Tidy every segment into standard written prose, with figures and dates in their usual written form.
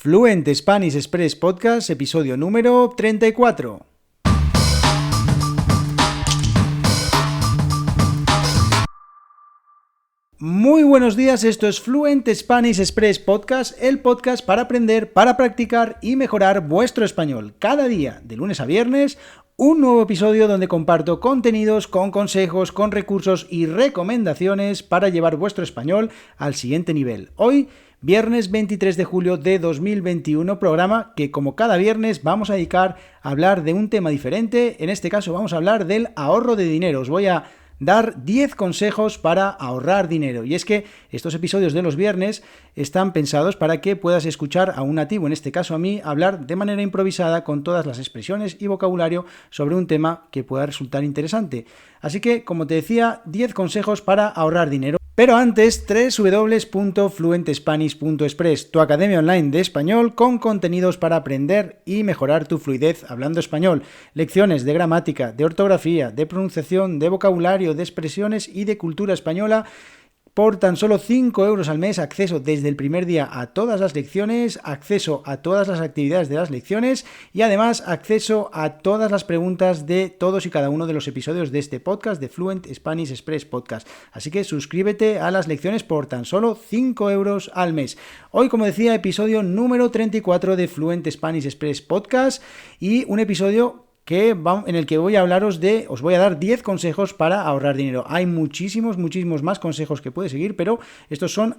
Fluent Spanish Express Podcast, episodio número 34. Muy buenos días, esto es Fluent Spanish Express Podcast, el podcast para aprender, para practicar y mejorar vuestro español. Cada día, de lunes a viernes, un nuevo episodio donde comparto contenidos con consejos, con recursos y recomendaciones para llevar vuestro español al siguiente nivel. Hoy, viernes 23 de julio de 2021, programa que como cada viernes vamos a dedicar a hablar de un tema diferente. En este caso vamos a hablar del ahorro de dinero. Os voy a dar 10 consejos para ahorrar dinero. Y es que estos episodios de los viernes están pensados para que puedas escuchar a un nativo, en este caso a mí, hablar de manera improvisada con todas las expresiones y vocabulario sobre un tema que pueda resultar interesante. Así que, como te decía, 10 consejos para ahorrar dinero. Pero antes, www.fluentespanish.express, tu academia online de español con contenidos para aprender y mejorar tu fluidez hablando español. Lecciones de gramática, de ortografía, de pronunciación, de vocabulario, de expresiones y de cultura española. Por tan solo 5 euros al mes, acceso desde el primer día a todas las lecciones, acceso a todas las actividades de las lecciones y además acceso a todas las preguntas de todos y cada uno de los episodios de este podcast de Fluent Spanish Express Podcast. Así que suscríbete a las lecciones por tan solo 5 euros al mes. Hoy, como decía, episodio número 34 de Fluent Spanish Express Podcast y un episodio en el que voy a hablaros os voy a dar 10 consejos para ahorrar dinero. Hay muchísimos más consejos que puedes seguir, pero estos son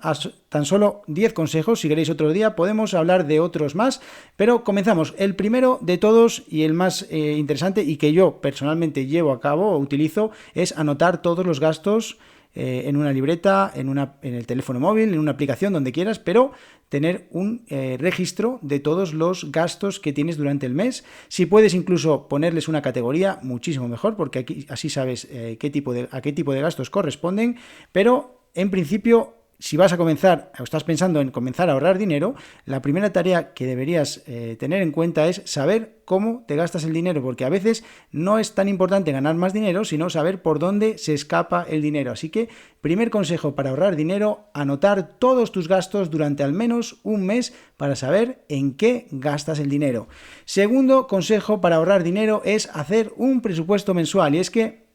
tan solo 10 consejos. Si queréis otro día podemos hablar de otros más, pero comenzamos. El primero de todos y el más interesante y que yo personalmente llevo a cabo o utilizo es anotar todos los gastos en una libreta, en el teléfono móvil, en una aplicación, donde quieras, pero tener un registro de todos los gastos que tienes durante el mes. Si puedes incluso ponerles una categoría, muchísimo mejor, porque aquí así sabes a qué tipo de gastos corresponden, pero en principio, si vas a comenzar o estás pensando en comenzar a ahorrar dinero, la primera tarea que deberías tener en cuenta es saber cómo te gastas el dinero, porque a veces no es tan importante ganar más dinero, sino saber por dónde se escapa el dinero. Así que, primer consejo para ahorrar dinero, anotar todos tus gastos durante al menos un mes para saber en qué gastas el dinero. Segundo consejo para ahorrar dinero es hacer un presupuesto mensual, y es que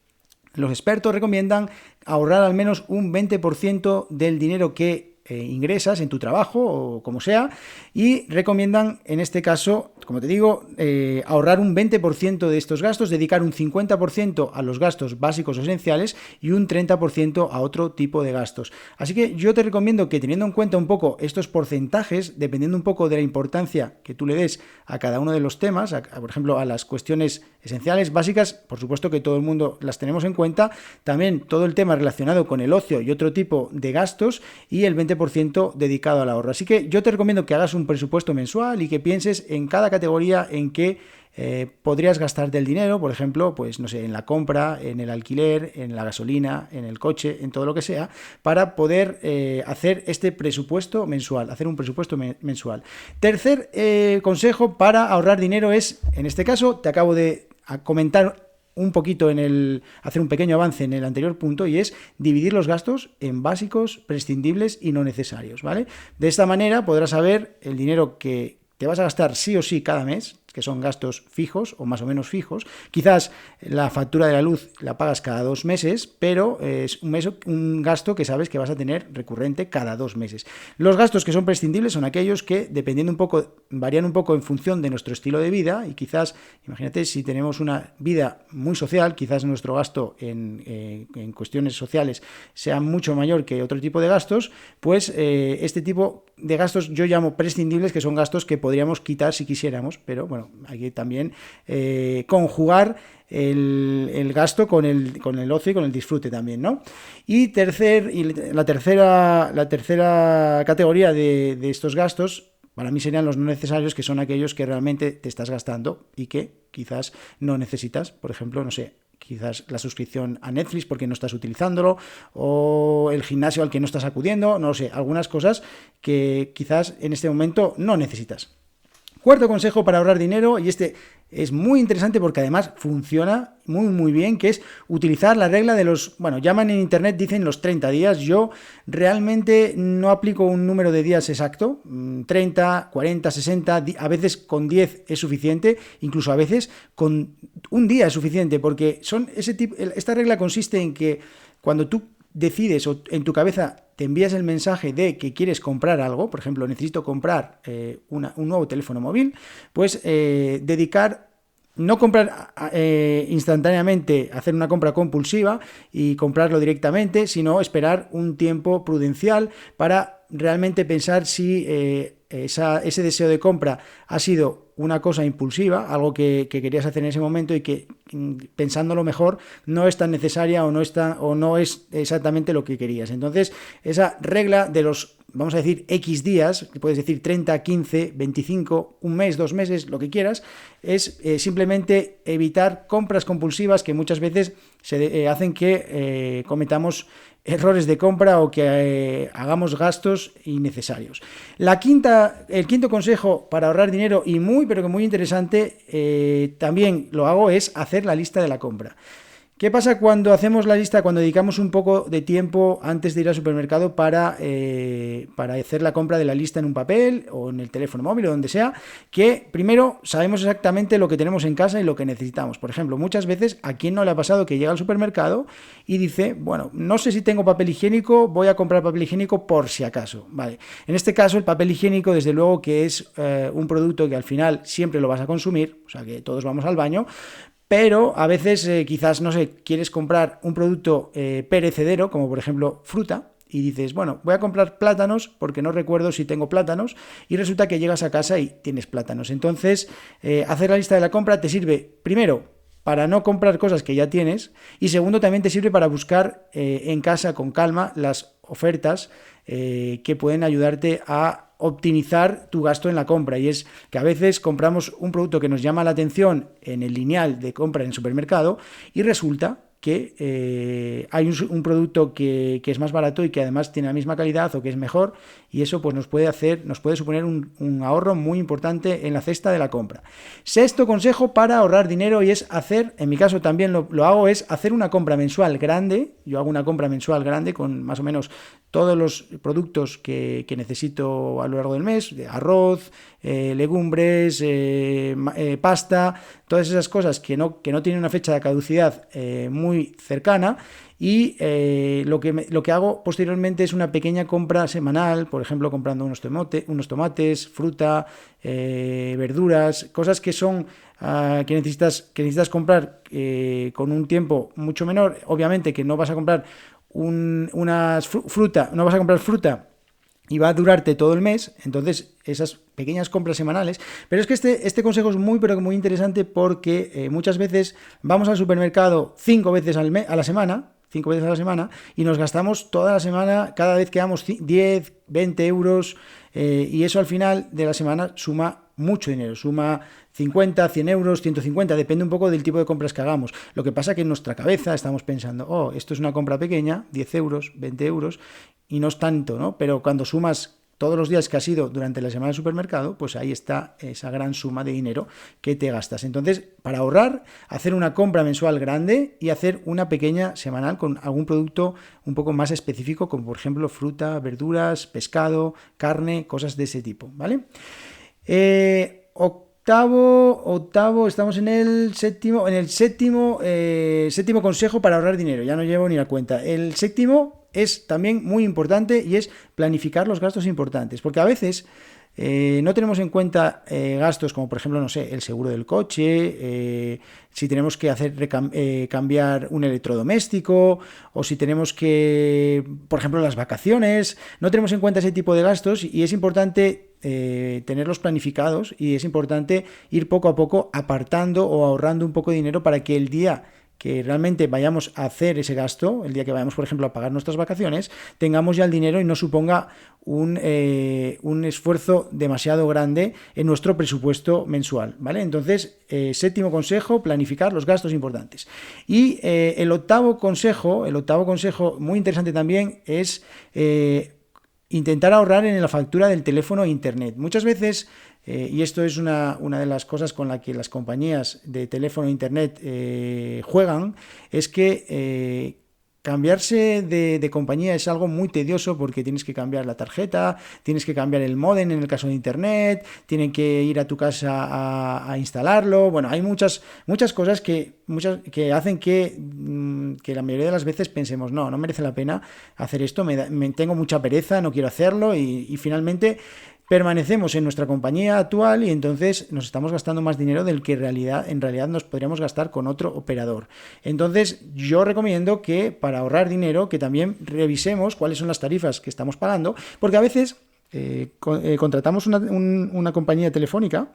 los expertos recomiendan ahorrar al menos un 20% del dinero que ingresas en tu trabajo o como sea, y recomiendan en este caso, como te digo, ahorrar un 20% de estos gastos, dedicar un 50% a los gastos básicos o esenciales y un 30% a otro tipo de gastos. Así que yo te recomiendo que, teniendo en cuenta un poco estos porcentajes, dependiendo un poco de la importancia que tú le des a cada uno de los temas, por ejemplo, a las cuestiones esenciales, básicas, por supuesto que todo el mundo las tenemos en cuenta, también todo el tema relacionado con el ocio y otro tipo de gastos, y el 20% dedicado al ahorro. Así que yo te recomiendo que hagas un presupuesto mensual y que pienses en cada categoría en que podrías gastarte el dinero, por ejemplo, pues no sé, en la compra, en el alquiler, en la gasolina, en el coche, en todo lo que sea, para poder hacer este presupuesto mensual, hacer un presupuesto mensual. Tercer consejo para ahorrar dinero es, en este caso, te acabo de comentar un poquito hacer un pequeño avance en el anterior punto, y es dividir los gastos en básicos, prescindibles y no necesarios, ¿vale? De esta manera podrás saber el dinero que te vas a gastar sí o sí cada mes, que son gastos fijos o más o menos fijos. Quizás la factura de la luz la pagas cada 2 meses, pero es un gasto que sabes que vas a tener recurrente cada 2 meses. Los gastos que son prescindibles son aquellos que, varían un poco en función de nuestro estilo de vida, y quizás, imagínate, si tenemos una vida muy social, quizás nuestro gasto en cuestiones sociales sea mucho mayor que otro tipo de gastos, pues este tipo de gastos yo llamo prescindibles, que son gastos que podríamos quitar si quisiéramos, pero bueno, hay que también conjugar el gasto con el ocio y con el disfrute también, ¿no? Y la tercera categoría de estos gastos, para mí, serían los no necesarios, que son aquellos que realmente te estás gastando y que quizás no necesitas. Por ejemplo, no sé, quizás la suscripción a Netflix porque no estás utilizándolo, o el gimnasio al que no estás acudiendo, no sé, algunas cosas que quizás en este momento no necesitas. Cuarto consejo para ahorrar dinero, y este es muy interesante porque además funciona muy bien, que es utilizar la regla de los, bueno, llaman en internet, dicen los 30 días. Yo realmente no aplico un número de días exacto, 30, 40, 60, a veces con 10 es suficiente, incluso a veces con un día es suficiente, porque esta regla consiste en que cuando tú decides o en tu cabeza te envías el mensaje de que quieres comprar algo, por ejemplo, necesito comprar un nuevo teléfono móvil, pues no comprar instantáneamente, hacer una compra compulsiva y comprarlo directamente, sino esperar un tiempo prudencial para realmente pensar si ese deseo de compra ha sido una cosa impulsiva, algo que querías hacer en ese momento y que, pensándolo mejor, no es tan necesaria o no es exactamente lo que querías. Entonces, esa regla de los, vamos a decir, X días, puedes decir 30, 15, 25, un mes, 2 meses, lo que quieras, es simplemente evitar compras compulsivas que muchas veces hacen que cometamos errores de compra o que hagamos gastos innecesarios. El quinto consejo para ahorrar dinero, y pero que muy interesante, también lo hago, es hacer la lista de la compra. ¿Qué pasa cuando hacemos la lista, cuando dedicamos un poco de tiempo antes de ir al supermercado para hacer la compra de la lista en un papel o en el teléfono móvil o donde sea? Que primero sabemos exactamente lo que tenemos en casa y lo que necesitamos. Por ejemplo, muchas veces, ¿a quién no le ha pasado que llega al supermercado y dice, bueno, no sé si tengo papel higiénico, voy a comprar papel higiénico por si acaso? Vale. En este caso, el papel higiénico, desde luego que es un producto que al final siempre lo vas a consumir, o sea que todos vamos al baño, pero a veces quizás, no sé, quieres comprar un producto perecedero, como por ejemplo fruta, y dices, bueno, voy a comprar plátanos porque no recuerdo si tengo plátanos, y resulta que llegas a casa y tienes plátanos. Entonces, hacer la lista de la compra te sirve, primero, para no comprar cosas que ya tienes, y segundo, también te sirve para buscar en casa con calma las ofertas que pueden ayudarte a optimizar tu gasto en la compra. Y es que a veces compramos un producto que nos llama la atención en el lineal de compra en el supermercado y resulta que hay un producto que es más barato y que además tiene la misma calidad o que es mejor, y eso pues nos puede suponer un ahorro muy importante en la cesta de la compra. Sexto consejo para ahorrar dinero, y es hacer, en mi caso también lo hago, es hacer una compra mensual grande. Yo hago una compra mensual grande con más o menos todos los productos que necesito a lo largo del mes, de arroz, legumbres, pasta, todas esas cosas que no tienen una fecha de caducidad muy cercana, y lo que hago posteriormente es una pequeña compra semanal, por ejemplo, comprando unos tomates, fruta, verduras, cosas que son que necesitas comprar con un tiempo mucho menor. Obviamente que no vas a comprar fruta y va a durarte todo el mes, entonces esas pequeñas compras semanales. Pero es que este consejo es pero muy interesante porque muchas veces vamos al supermercado 5 veces a la semana, y nos gastamos toda la semana, cada vez que damos 10, 20 euros, y eso al final de la semana suma mucho dinero, suma 50, 100 euros, 150, depende un poco del tipo de compras que hagamos. Lo que pasa es que en nuestra cabeza estamos pensando, esto es una compra pequeña, 10 euros, 20 euros, y no es tanto, ¿no? Pero cuando sumas todos los días que has ido durante la semana al supermercado, pues ahí está esa gran suma de dinero que te gastas. Entonces, para ahorrar, hacer una compra mensual grande y hacer una pequeña semanal con algún producto un poco más específico, como por ejemplo fruta, verduras, pescado, carne, cosas de ese tipo, ¿vale? Octavo, estamos en el séptimo consejo para ahorrar dinero, ya no llevo ni la cuenta. El séptimo es también muy importante, y es planificar los gastos importantes, porque a veces no tenemos en cuenta gastos como por ejemplo, no sé, el seguro del coche, si tenemos que cambiar un electrodoméstico, o si tenemos que, por ejemplo, las vacaciones. No tenemos en cuenta ese tipo de gastos, y es importante tenerlos planificados, y es importante ir poco a poco apartando o ahorrando un poco de dinero para que el día que realmente vayamos a hacer ese gasto, el día que vayamos, por ejemplo, a pagar nuestras vacaciones, tengamos ya el dinero y no suponga un esfuerzo demasiado grande en nuestro presupuesto mensual, ¿vale? Entonces, séptimo consejo, planificar los gastos importantes. Y el octavo consejo, muy interesante también, es intentar ahorrar en la factura del teléfono e internet. Muchas veces y esto es una de las cosas con la que las compañías de teléfono e internet juegan, es que cambiarse de compañía es algo muy tedioso porque tienes que cambiar la tarjeta, tienes que cambiar el módem en el caso de internet, tienen que ir a tu casa a instalarlo. Bueno, hay muchas cosas que hacen que la mayoría de las veces pensemos, no merece la pena hacer esto, tengo mucha pereza, no quiero hacerlo y finalmente permanecemos en nuestra compañía actual y entonces nos estamos gastando más dinero del que en realidad nos podríamos gastar con otro operador. Entonces yo recomiendo que para ahorrar dinero que también revisemos cuáles son las tarifas que estamos pagando, porque a veces contratamos una compañía telefónica,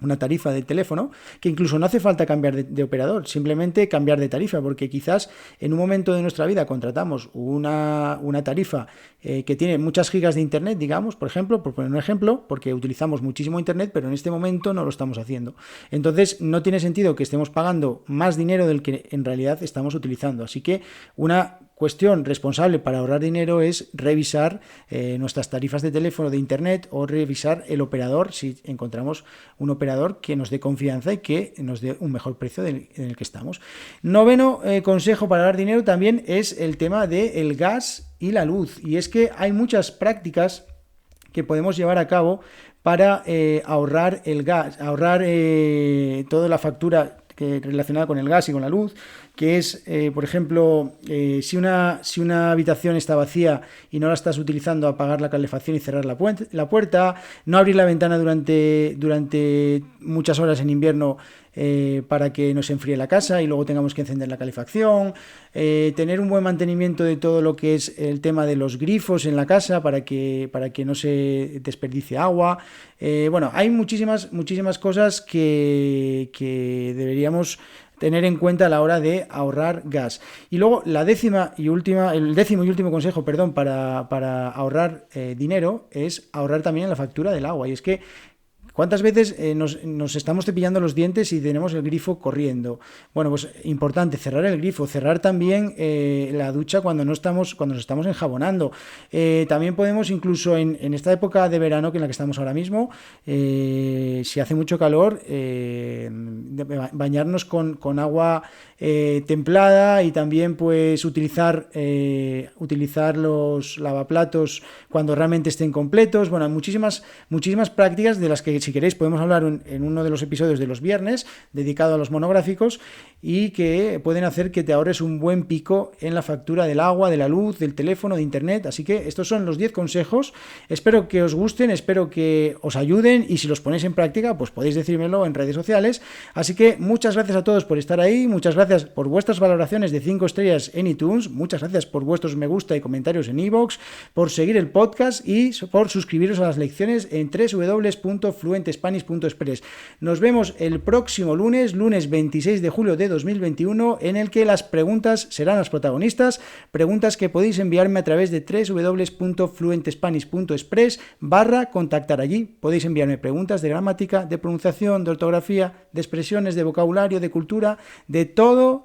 una tarifa de teléfono, que incluso no hace falta cambiar de operador, simplemente cambiar de tarifa, porque quizás en un momento de nuestra vida contratamos una tarifa que tiene muchas gigas de internet, digamos, por ejemplo, por poner un ejemplo, porque utilizamos muchísimo internet, pero en este momento no lo estamos haciendo. Entonces no tiene sentido que estemos pagando más dinero del que en realidad estamos utilizando. Así que una cuestión responsable para ahorrar dinero es revisar nuestras tarifas de teléfono, de internet, o revisar el operador si encontramos un operador que nos dé confianza y que nos dé un mejor precio en el que estamos. Noveno consejo para ahorrar dinero también es el tema del gas y la luz, y es que hay muchas prácticas que podemos llevar a cabo para ahorrar el gas, ahorrar toda la factura relacionada con el gas y con la luz, que es, por ejemplo, si una habitación está vacía y no la estás utilizando, apagar la calefacción y cerrar la puerta, no abrir la ventana durante muchas horas en invierno para que no se enfríe la casa y luego tengamos que encender la calefacción, tener un buen mantenimiento de todo lo que es el tema de los grifos en la casa para que no se desperdicie agua. Bueno, hay muchísimas cosas que deberíamos tener en cuenta a la hora de ahorrar gas. Y luego el décimo y último consejo, para ahorrar dinero es ahorrar también en la factura del agua. Y es que ¿cuántas veces nos estamos cepillando los dientes y tenemos el grifo corriendo? Bueno, pues importante cerrar el grifo, cerrar también la ducha cuando nos estamos enjabonando. También podemos incluso en esta época de verano en la que estamos ahora mismo, si hace mucho calor, bañarnos con agua templada, y también pues utilizar los lavaplatos cuando realmente estén completos. Bueno, hay muchísimas prácticas de las que, si queréis, podemos hablar en uno de los episodios de los viernes dedicado a los monográficos, y que pueden hacer que te ahorres un buen pico en la factura del agua, de la luz, del teléfono, de internet. Así que estos son los 10 consejos. Espero que os gusten, espero que os ayuden, y si los ponéis en práctica, pues podéis decírmelo en redes sociales. Así que muchas gracias a todos por estar ahí, muchas gracias por vuestras valoraciones de 5 estrellas en iTunes, muchas gracias por vuestros me gusta y comentarios en iVoox, por seguir el podcast y por suscribiros a las lecciones en www.fluentespanish.express. Nos vemos el próximo lunes 26 de julio de 2021, en el que las preguntas serán las protagonistas, preguntas que podéis enviarme a través de www.fluentespanish.express/contactar. Allí podéis enviarme preguntas de gramática, de pronunciación, de ortografía, de expresiones, de vocabulario, de cultura, de todo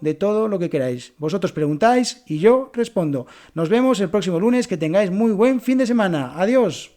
lo que queráis. Vosotros preguntáis y yo respondo. Nos vemos el próximo lunes, que tengáis muy buen fin de semana. Adiós.